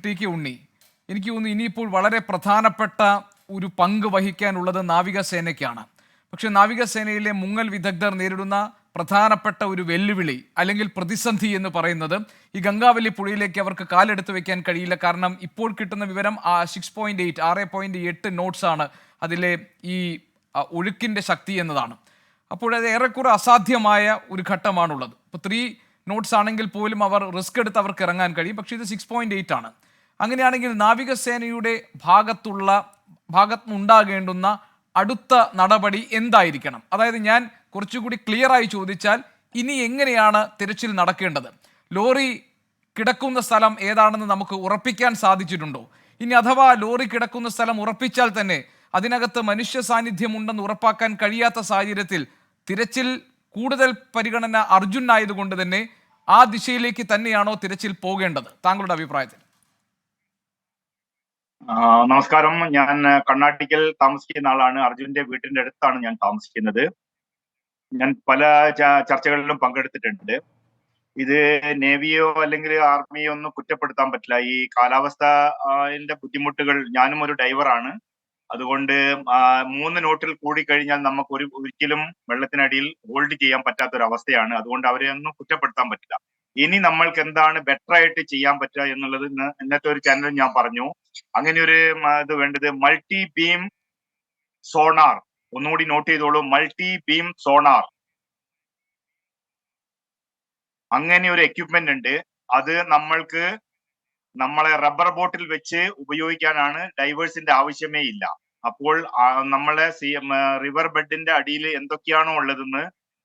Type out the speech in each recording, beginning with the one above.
T K ഉണ്ണി, എനിക്ക് തോന്നുന്നു ഇനിയിപ്പോൾ വളരെ പ്രധാനപ്പെട്ട ഒരു പങ്ക് വഹിക്കാനുള്ളത് നാവികസേനയ്ക്കാണ്. പക്ഷെ നാവികസേനയിലെ മുങ്ങൽ വിദഗ്ധർ നേരിടുന്ന പ്രധാനപ്പെട്ട ഒരു വെല്ലുവിളി അല്ലെങ്കിൽ പ്രതിസന്ധി എന്ന് പറയുന്നത് ഈ ഗംഗാവലി പുഴയിലേക്ക് അവർക്ക് കാലെടുത്ത് വെക്കാൻ കഴിയില്ല. കാരണം ഇപ്പോൾ കിട്ടുന്ന വിവരം 6.8 നോട്ട്സ് ആണ് അതിലെ ഈ ഒഴുക്കിൻ്റെ ശക്തി എന്നതാണ്. അപ്പോൾ അത് ഏറെക്കുറെ അസാധ്യമായ ഒരു ഘട്ടമാണുള്ളത്. ഇപ്പോൾ 3 നോട്ട്സ് ആണെങ്കിൽ പോലും അവർ റിസ്ക് എടുത്ത് അവർക്ക് ഇറങ്ങാൻ കഴിയും. പക്ഷേ ഇത് 6.8 ആണ്. അങ്ങനെയാണെങ്കിൽ നാവികസേനയുടെ ഭാഗത്തുനിന്നുണ്ടാകേണ്ടുന്ന അടുത്ത നടപടി എന്തായിരിക്കണം? അതായത് ഞാൻ കുറച്ചുകൂടി ക്ലിയറായി ചോദിച്ചാൽ, ഇനി എങ്ങനെയാണ് തിരച്ചിൽ നടക്കേണ്ടത്? ലോറി കിടക്കുന്ന സ്ഥലം ഏതാണെന്ന് നമുക്ക് ഉറപ്പിക്കാൻ സാധിച്ചിട്ടുണ്ടോ? ഇനി അഥവാ ലോറി കിടക്കുന്ന സ്ഥലം ഉറപ്പിച്ചാൽ തന്നെ അതിനകത്ത് മനുഷ്യ സാന്നിധ്യം ഉണ്ടെന്ന് ഉറപ്പാക്കാൻ കഴിയാത്ത സാഹചര്യത്തിൽ തിരച്ചിൽ കൂടുതൽ പരിഗണന അർജുനായതുകൊണ്ട് തന്നെ ആ ദിശയിലേക്ക് തന്നെയാണോ തിരച്ചിൽ പോകേണ്ടത്? താങ്കളുടെ അഭിപ്രായത്തിൽ. നമസ്കാരം. ഞാൻ കർണാടകയിൽ താമസിക്കുന്ന ആളാണ്. അർജുന്റെ വീട്ടിന്റെ അടുത്താണ് ഞാൻ താമസിക്കുന്നത്. ഞാൻ പല ചർച്ചകളിലും പങ്കെടുത്തിട്ടുണ്ട്. ഇത് നേവിയോ അല്ലെങ്കിൽ ആർമിയോ ഒന്നും കുറ്റപ്പെടുത്താൻ പറ്റില്ല. ഈ കാലാവസ്ഥയുടെ ബുദ്ധിമുട്ടുകൾ, ഞാനും ഒരു ഡൈവറാണ്. അതുകൊണ്ട് 3 നോട്ടിൽ കൂടി കഴിഞ്ഞാൽ നമുക്ക് ഒരിക്കലും വെള്ളത്തിനടിയിൽ ഹോൾഡ് ചെയ്യാൻ പറ്റാത്തൊരവസ്ഥയാണ്. അതുകൊണ്ട് അവരെ ഒന്നും കുറ്റപ്പെടുത്താൻ പറ്റില്ല. ഇനി നമ്മൾക്ക് എന്താണ് ബെറ്റർ ആയിട്ട് ചെയ്യാൻ പറ്റുക എന്നുള്ളത് ഇന്നത്തെ ഒരു ചാനലിൽ ഞാൻ പറഞ്ഞു. അങ്ങനെ ഒരു ഇത് വേണ്ടത് മൾട്ടി ബീം സോണാർ. ഒന്നുകൂടി നോട്ട് ചെയ്തോളൂ, മൾട്ടി ബീം സോണാർ. അങ്ങനെ ഒരു എക്യുപ്മെന്റ് ഉണ്ട്. അത് നമ്മളെ റബ്ബർ ബോട്ടിൽ വെച്ച് ഉപയോഗിക്കാനാണ്. ഡൈവേഴ്സിന്റെ ആവശ്യമേ ഇല്ല. അപ്പോൾ നമ്മളെ റിവർ ബെഡിന്റെ അടിയിൽ എന്തൊക്കെയാണോ ഉള്ളതെന്ന്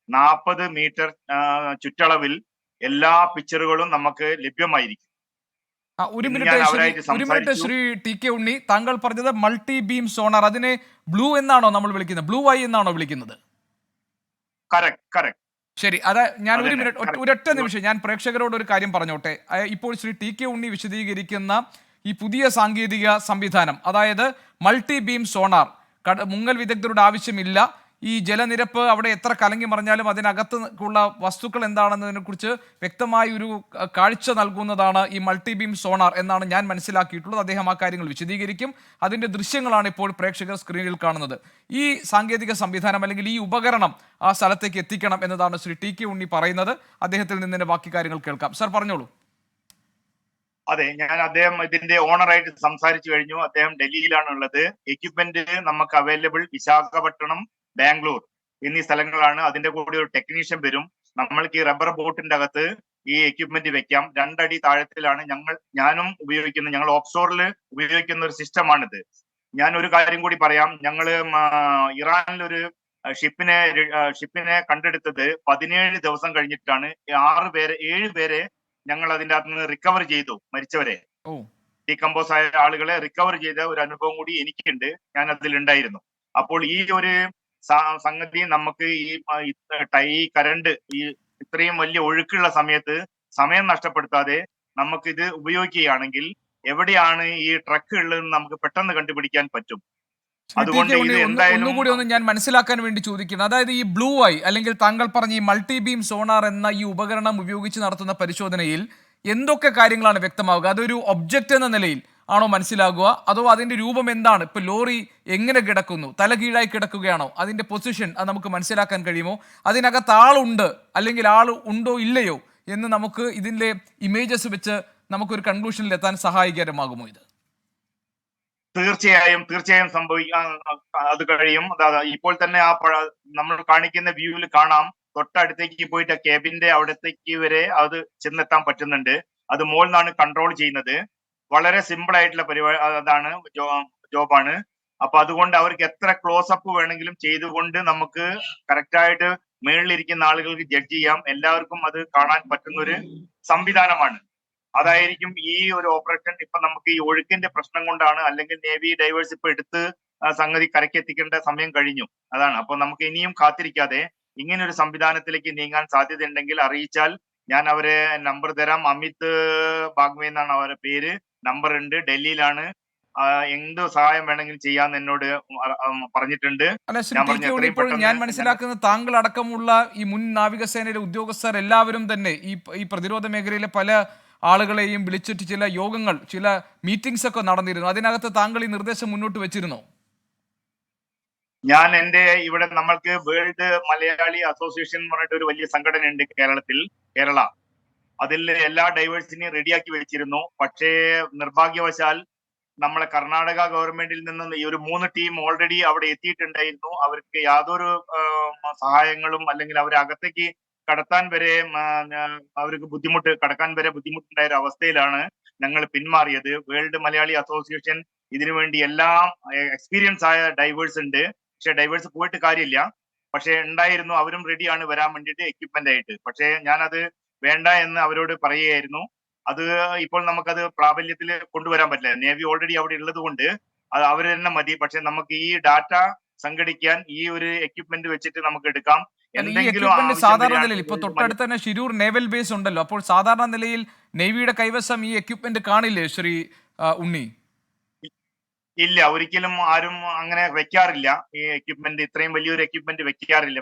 40 മീറ്റർ ചുറ്റളവിൽ എല്ലാ പിക്ചറുകളും നമുക്ക് ലഭ്യമായിരിക്കും. ഒരു മിനിറ്റ് ശ്രീ ടി കെ ഉണ്ണി, താങ്കൾ പറഞ്ഞത് മൾട്ടി ബീം സോണാർ, അതിനെ ബ്ലൂ എന്നാണോ നമ്മൾ വിളിക്കുന്നത്? ബ്ലൂ ഐ എന്നാണോ വിളിക്കുന്നത്? കറക്റ്റ്. ശരി, അത് ഞാൻ ഒരൊറ്റ നിമിഷം ഞാൻ പ്രേക്ഷകരോട് ഒരു കാര്യം പറഞ്ഞോട്ടെ. ഇപ്പോൾ ശ്രീ ടി കെ ഉണ്ണി വിശദീകരിക്കുന്ന ഈ പുതിയ സാങ്കേതിക സംവിധാനം, അതായത് മൾട്ടി ബീം സോണാർ, മുങ്ങൽ വിദഗ്ധരുടെ ആവശ്യമില്ല. ഈ ജലനിരപ്പ് അവിടെ എത്ര കലങ്ങി മറിഞ്ഞാലും അതിനകത്തുള്ള വസ്തുക്കൾ എന്താണെന്നതിനെ കുറിച്ച് വ്യക്തമായ ഒരു കാഴ്ച നൽകുന്നതാണ് ഈ മൾട്ടി ബീം സോണാർ എന്നാണ് ഞാൻ മനസ്സിലാക്കിയിട്ടുള്ളത്. അദ്ദേഹം ആ കാര്യങ്ങൾ വിശദീകരിക്കും. അതിൻ്റെ ദൃശ്യങ്ങളാണ് ഇപ്പോൾ പ്രേക്ഷകർ സ്ക്രീനിൽ കാണുന്നത്. ഈ സാങ്കേതിക സംവിധാനം അല്ലെങ്കിൽ ഈ ഉപകരണം ആ സ്ഥലത്തേക്ക് എത്തിക്കണം എന്നതാണ് ശ്രീ ടി കെ ഉണ്ണി പറയുന്നത്. അദ്ദേഹത്തിൽ നിന്ന് ബാക്കി കാര്യങ്ങൾ കേൾക്കാം. സർ, പറഞ്ഞോളൂ. അതെ, അദ്ദേഹം ഇതിന്റെ ഓണറായിട്ട് സംസാരിച്ചു കഴിഞ്ഞു. അദ്ദേഹം ഡൽഹിയിലാണ് ഉള്ളത്. എക്യുപ്മെന്റ് നമുക്ക് അവൈലബിൾ വിശാഖപട്ടണം, ബാംഗ്ലൂർ എന്നീ സ്ഥലങ്ങളാണ്. അതിന്റെ കൂടെ ഒരു ടെക്നീഷ്യൻ വരും. നമ്മൾക്ക് ഈ റബ്ബർ ബോട്ടിന്റെ അകത്ത് ഈ എക്യുപ്മെന്റ് വെക്കാം. 2 അടി താഴത്തിലാണ് ഞാനും ഉപയോഗിക്കുന്നത്. ഞങ്ങൾ ഓഫ്ഷോറിൽ ഉപയോഗിക്കുന്ന ഒരു സിസ്റ്റമാണിത്. ഞാൻ ഒരു കാര്യം കൂടി പറയാം. ഞങ്ങള് ഇറാനിൽ ഒരു ഷിപ്പിനെ കണ്ടെടുത്തത് 17 ദിവസം കഴിഞ്ഞിട്ടാണ്. 7 പേരെ ഞങ്ങൾ അതിന്റെ അകത്ത് നിന്ന് റിക്കവർ ചെയ്തു. മരിച്ചവരെ, ഡീകമ്പോസ് ആയ ആളുകളെ റിക്കവർ ചെയ്ത ഒരു അനുഭവം കൂടി എനിക്കുണ്ട്. ഞാൻ അതിലുണ്ടായിരുന്നു. അപ്പോൾ ഈ ഒരു സംഗതി നമുക്ക് ഈ കറണ്ട് ഇത്രയും വലിയ ഒഴുക്കുള്ള സമയത്ത് സമയം നഷ്ടപ്പെടുത്താതെ നമുക്ക് ഇത് ഉപയോഗിക്കുകയാണെങ്കിൽ എവിടെയാണ് ഈ ട്രക്ക് ഉള്ളതെന്ന് നമുക്ക് പെട്ടെന്ന് കണ്ടുപിടിക്കാൻ പറ്റും. അതുകൊണ്ട് ഒന്നുകൂടി ഞാൻ മനസ്സിലാക്കാൻ വേണ്ടി ചോദിക്കുന്നത്, അതായത് ഈ ബ്ലൂ ഐ അല്ലെങ്കിൽ താങ്കൾ പറഞ്ഞ ഈ മൾട്ടി ബീം സോണാർ എന്ന ഈ ഉപകരണം ഉപയോഗിച്ച് നടത്തുന്ന പരിശോധനയിൽ എന്തൊക്കെ കാര്യങ്ങളാണ് വ്യക്തമാവുക? അതൊരു ഒബ്ജക്റ്റ് എന്ന നിലയിൽ ആണോ മനസ്സിലാകുക, അതോ അതിന്റെ രൂപം എന്താണ്? ഇപ്പൊ ലോറി എങ്ങനെ കിടക്കുന്നു, തലകീഴായി കിടക്കുകയാണോ, അതിന്റെ പൊസിഷൻ അത് നമുക്ക് മനസ്സിലാക്കാൻ കഴിയുമോ? അതിനകത്ത് ആളുണ്ട് അല്ലെങ്കിൽ ആൾ ഉണ്ടോ ഇല്ലയോ എന്ന് നമുക്ക് ഇതിന്റെ ഇമേജസ് വെച്ച് നമുക്കൊരു കൺക്ലൂഷനിൽ എത്താൻ സഹായകരമാകുമോ ഇത്? തീർച്ചയായും സംഭവിക്കാൻ അത് കഴിയും. ഇപ്പോൾ തന്നെ നമ്മൾ കാണിക്കുന്ന വ്യൂവിൽ കാണാം. തൊട്ടടുത്തേക്ക് പോയിട്ട് കേബിന്റെ അവിടത്തേക്ക് വരെ അത് ചെന്നെത്താൻ പറ്റുന്നുണ്ട്. അത് മോളിൽ നിന്നാണ് കൺട്രോൾ ചെയ്യുന്നത്. വളരെ സിമ്പിൾ ആയിട്ടുള്ള അതാണ് ജോബാണ്. അപ്പൊ അതുകൊണ്ട് അവർക്ക് എത്ര ക്ലോസ് അപ്പ് വേണമെങ്കിലും ചെയ്തുകൊണ്ട് നമുക്ക് കറക്റ്റായിട്ട് മേളിലിരിക്കുന്ന ആളുകൾക്ക് ജഡ്ജ് ചെയ്യാം. എല്ലാവർക്കും അത് കാണാൻ പറ്റുന്ന ഒരു സംവിധാനമാണ്. അതായിരിക്കും ഈ ഒരു ഓപ്പറേഷൻ. ഇപ്പൊ നമുക്ക് ഈ ഒഴുക്കിന്റെ പ്രശ്നം കൊണ്ടാണ്, അല്ലെങ്കിൽ നേവി ഡൈവേഴ്സ് ഇപ്പൊ എടുത്ത് സംഗതി കരയ്ക്ക് എത്തിക്കേണ്ട സമയം കഴിഞ്ഞു. അതാണ്. അപ്പൊ നമുക്ക് ഇനിയും കാത്തിരിക്കാതെ ഇങ്ങനെ ഒരു സംവിധാനത്തിലേക്ക് നീങ്ങാൻ സാധ്യതയുണ്ടെങ്കിൽ അറിയിച്ചാൽ ഞാൻ അവരെ നമ്പർ തരാം. അമിത് ബാഗ്വേ എന്നാണ് അവരുടെ പേര്. നമ്പർ ഉണ്ട്, ഡൽഹിയിലാണ്. എന്ത് സഹായം വേണമെങ്കിലും ചെയ്യാന്ന് എന്നോട് പറഞ്ഞിട്ടുണ്ട്. ഞാൻ മനസ്സിലാക്കുന്നത് താങ്കൾ അടക്കമുള്ള ഈ മുൻ നാവികസേനയിലെ ഉദ്യോഗസ്ഥർ എല്ലാവരും തന്നെ ഈ പ്രതിരോധ മേഖലയിലെ പല ആളുകളെയും വിളിച്ചിട്ട് ചില യോഗങ്ങൾ, ചില മീറ്റിംഗ്സ് ഒക്കെ നടന്നിരുന്നു. അതിനകത്ത് താങ്കൾ ഈ നിർദ്ദേശം മുന്നോട്ട് വെച്ചിരുന്നോ? ഞാൻ ഇവിടെ നമ്മൾക്ക് വേൾഡ് മലയാളി അസോസിയേഷൻ എന്ന് പറഞ്ഞിട്ട് ഒരു വലിയ സംഘടന ഉണ്ട് കേരള. അതിൽ എല്ലാ ഡൈവേഴ്സിനെയും റെഡിയാക്കി വെച്ചിരുന്നു. പക്ഷേ നിർഭാഗ്യവശാൽ നമ്മളെ കർണാടക ഗവൺമെന്റിൽ നിന്ന് ഈ ഒരു 3 ടീം ഓൾറെഡി അവിടെ എത്തിയിട്ടുണ്ടായിരുന്നു. അവർക്ക് യാതൊരു സഹായങ്ങളും അല്ലെങ്കിൽ അവരെ അകത്തേക്ക് കടത്താൻ വരെ അവർക്ക് കടക്കാൻ വരെ ബുദ്ധിമുട്ടുണ്ടായ ഒരു അവസ്ഥയിലാണ് ഞങ്ങൾ പിന്മാറിയത്. വേൾഡ് മലയാളി അസോസിയേഷൻ ഇതിനുവേണ്ടി എല്ലാം എക്സ്പീരിയൻസ് ആയ ഡൈവേഴ്സ് ഉണ്ട്. പക്ഷെ ഡൈവേഴ്സ് പോയിട്ട് കാര്യമില്ല. പക്ഷെ ഉണ്ടായിരുന്നു, അവരും റെഡിയാണ് വരാൻ വേണ്ടിയിട്ട് എക്യുപ്മെന്റ് ആയിട്ട്. പക്ഷെ ഞാനത് വേണ്ട എന്ന് അവരോട് പറയുകയായിരുന്നു. അത് ഇപ്പോൾ നമുക്കത് പ്രാബല്യത്തിൽ കൊണ്ടുവരാൻ പറ്റില്ല. നേവി ഓൾറെഡി അവിടെ ഉള്ളത് കൊണ്ട് അത് അവർ തന്നെ മതി. പക്ഷെ നമുക്ക് ഈ ഡാറ്റ സംഘടിക്കാൻ ഈ ഒരു എക്യുപ്മെന്റ് വെച്ചിട്ട് നമുക്ക് എടുക്കാം. ഈ എക്യുപ്മെന്റ് സാധാരണ നിലയിൽ ഇപ്പൊ തൊട്ടടുത്ത് തന്നെ ശിരൂർ നേവൽ ബേസ് ഉണ്ടല്ലോ, അപ്പോൾ സാധാരണ നിലയിൽ നേവിയുടെ കൈവശം ഈ എക്യുപ്മെന്റ് കാണില്ലേ ശ്രീ ഉണ്ണി? ഇല്ല, ഒരിക്കലും ആരും അങ്ങനെ വെക്കാറില്ല. ഈ എക്യുപ്മെന്റ് ഇത്രയും വലിയൊരു എക്യുപ്മെന്റ് വെക്കാറില്ല.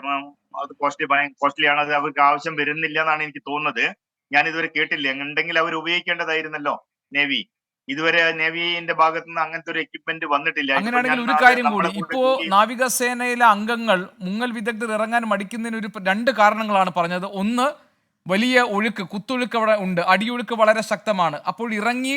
അത് കോസ്റ്റ്ലി ആണ്. അത് അവർക്ക് ആവശ്യം വരുന്നില്ല എന്നാണ് എനിക്ക് തോന്നുന്നത്. ഞാൻ ഇതുവരെ കേട്ടില്ല. ഉണ്ടെങ്കിൽ അവർ ഉപയോഗിക്കേണ്ടതായിരുന്നല്ലോ നേവി. ഇതുവരെ നേവിന്റെ ഭാഗത്തു നിന്ന് അങ്ങനത്തെ ഒരു എക്യുപ്മെന്റ് വന്നിട്ടില്ല. അങ്ങനെയാണെങ്കിൽ ഒരു കാര്യം കൂടി, ഇപ്പോ നാവികസേനയിലെ അംഗങ്ങൾ മുങ്ങൽ വിദഗ്ധർ ഇറങ്ങാൻ മടിക്കുന്നതിന് 2 കാരണങ്ങളാണ് പറഞ്ഞത്. ഒന്ന്, വലിയ ഒഴുക്ക്, കുത്തൊഴുക്ക് അവിടെ ഉണ്ട്, അടിയൊഴുക്ക് വളരെ ശക്തമാണ്. അപ്പോൾ ഇറങ്ങി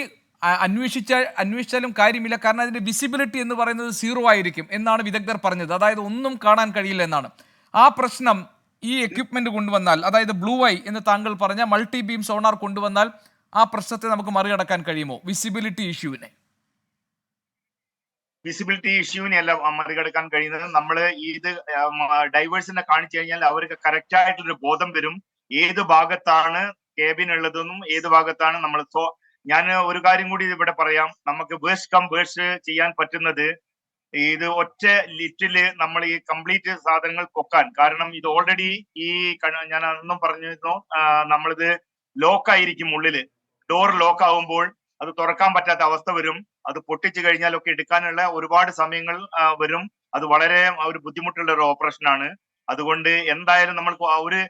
അന്വേഷിച്ചാലും കാര്യമില്ല, കാരണം അതിന്റെ വിസിബിലിറ്റി എന്ന് പറയുന്നത് 0 ആയിരിക്കും എന്നാണ് വിദഗ്ധർ പറഞ്ഞത്. അതായത് ഒന്നും കാണാൻ കഴിയില്ല എന്നാണ്. ആ പ്രശ്നം ഈ എക്യുപ്മെന്റ് കൊണ്ടുവന്നാൽ, അതായത് ബ്ലൂ ഐ എന്ന് താങ്കൾ പറഞ്ഞ മൾട്ടി ബീം സോണാർ കൊണ്ടുവന്നാൽ ആ പ്രശ്നത്തെ നമുക്ക് മറികടക്കാൻ കഴിയുമോ? വിസിബിലിറ്റി ഇഷ്യൂവിനെ അല്ല മറികടക്കാൻ കഴിയുന്നത്. നമ്മൾ ഇത് ഡൈവേഴ്സിനെ കാണിച്ചു കഴിഞ്ഞാൽ അവർക്ക് കറക്റ്റ് ആയിട്ടുള്ളൊരു ബോധം വരും ഏത് ഭാഗത്താണ് കേബിൻ ഉള്ളതെന്നും ഏത് ഭാഗത്താണ് നമ്മൾ. ഞാൻ ഒരു കാര്യം കൂടി ഇവിടെ പറയാം. നമുക്ക് വേഴ്സ്റ്റ് കം വേഴ്സ്റ്റ് ചെയ്യാൻ പറ്റുന്നത് ഇത് ഒറ്റ ലിഫ്റ്റില് നമ്മൾ ഈ കംപ്ലീറ്റ് സാധനങ്ങൾ പൊക്കാൻ. കാരണം ഇത് ഓൾറെഡി ഞാൻ അന്നും പറഞ്ഞിരുന്നു, നമ്മളിത് ലോക്കായിരിക്കും ഉള്ളില്. ഡോർ ലോക്ക് ആവുമ്പോൾ അത് തുറക്കാൻ പറ്റാത്ത അവസ്ഥ വരും. അത് പൊട്ടിച്ചു കഴിഞ്ഞാലൊക്കെ എടുക്കാനുള്ള ഒരുപാട് സമയങ്ങൾ വരും. അത് വളരെ ഒരു ബുദ്ധിമുട്ടുള്ള ഒരു ഓപ്പറേഷൻ ആണ്. അതുകൊണ്ട് എന്തായാലും നമ്മൾ ഒരു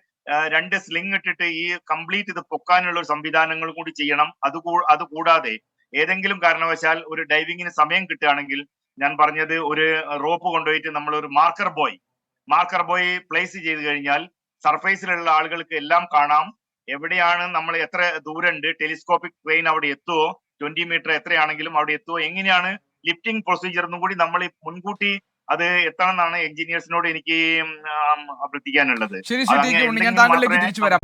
2 സ്ലിംഗ് ഇട്ടിട്ട് ഈ കംപ്ലീറ്റ് ഇത് പൊക്കാനുള്ള ഒരു സംവിധാനങ്ങൾ കൂടി ചെയ്യണം. അത് കൂടാതെ ഏതെങ്കിലും കാരണവശാൽ ഒരു ഡൈവിങ്ങിന് സമയം കിട്ടുകയാണെങ്കിൽ ഞാൻ പറഞ്ഞത് ഒരു റോപ്പ് കൊണ്ടുപോയിട്ട് നമ്മൾ ഒരു മാർക്കർ ബോയ് പ്ലേസ് ചെയ്ത് കഴിഞ്ഞാൽ സർഫേസിലുള്ള ആളുകൾക്ക് എല്ലാം കാണാം. എവിടെയാണ് നമ്മൾ, എത്ര ദൂരമുണ്ട്, ടെലിസ്കോപ്പിക് ട്രെയിൻ അവിടെ എത്തുവോ, 20 മീറ്റർ എത്രയാണെങ്കിലും അവിടെ എത്തുവോ, എങ്ങനെയാണ് ലിഫ്റ്റിംഗ് പ്രൊസീജിയർ എന്നും കൂടി നമ്മൾ മുൻകൂട്ടി അത് എത്തണം എന്നാണ് എഞ്ചിനീയേഴ്സിനോട് എനിക്ക് അഭ്യർത്ഥിക്കാനുള്ളത്. ശരി, ഞാൻ താങ്കളിലേക്ക് തിരിച്ചു വരാം.